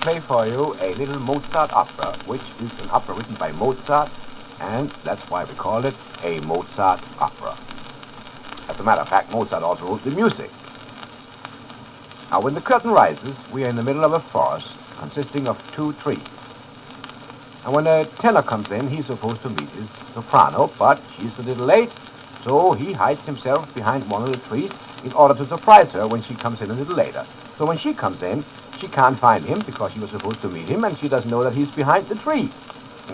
play for you a little Mozart opera, which is an opera written by Mozart, and that's why we call it a Mozart opera. As a matter of fact, Mozart also wrote the music. Now, when the curtain rises, we are in the middle of a forest consisting of 2 trees. And when a tenor comes in, he's supposed to meet his soprano, but she's a little late, so he hides himself behind one of the trees in order to surprise her when she comes in a little later. So when she comes in, she can't find him because she was supposed to meet him, and she doesn't know that he's behind the tree.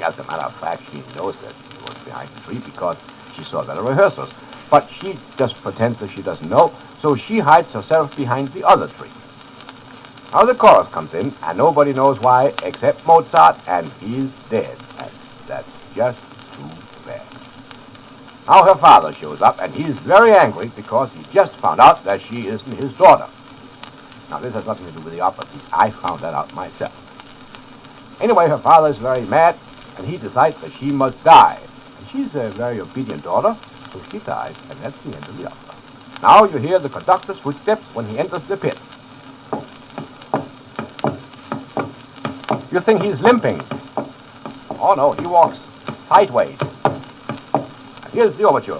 As a matter of fact, she knows that he was behind the tree because she saw the rehearsals. But she just pretends that she doesn't know, so she hides herself behind the other tree. Now the chorus comes in, and nobody knows why except Mozart, and he's dead. And that's just too bad. Now her father shows up, and he's very angry because he just found out that she isn't his daughter. Now this has nothing to do with the opera. I found that out myself. Anyway, her father is very mad, and he decides that she must die. And she's a very obedient daughter, so she dies, and that's the end of the opera. Now you hear the conductor's footsteps when he enters the pit. You think he's limping. Oh no, he walks sideways. And here's the overture.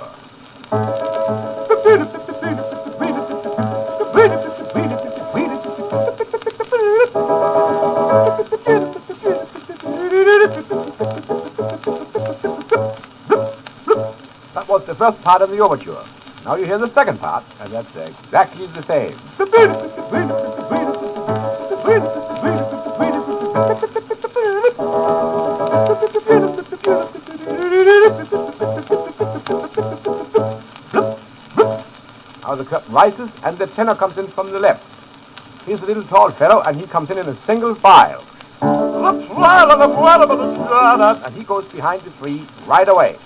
That was the first part of the overture. Now you hear the second part, and that's exactly the same. Now the curtain rises, and the tenor comes in from the left. He's a little tall fellow, and he comes in a single file. And he goes behind the tree right away.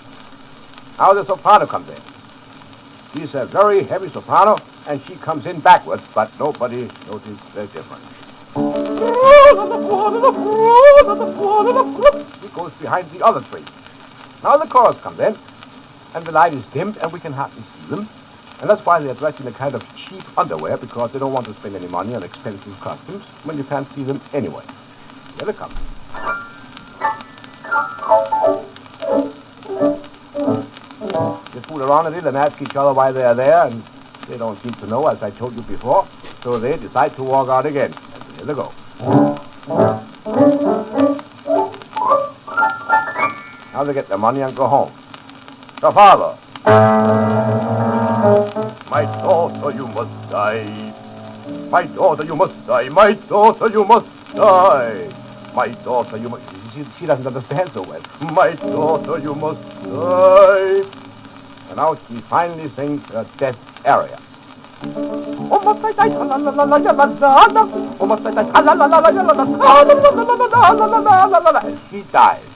Now the soprano comes in. She's a very heavy soprano, and she comes in backwards, but nobody noticed the difference. He goes behind the other tree. Now the chorus comes in, and the light is dimmed, and we can hardly see them. And that's why they're dressed in a kind of cheap underwear, because they don't want to spend any money on expensive costumes when you can't see them anyway. Here they come. They fool around a little and ask each other why they are there, and they don't seem to know, as I told you before, so they decide to walk out again. And here they go. Now they get their money and go home. The father. My daughter, you must die. My daughter, you must die. My daughter, you must die. My daughter, you must... She doesn't understand so well. My daughter, you must die. And now she finally sings her death aria. And she dies.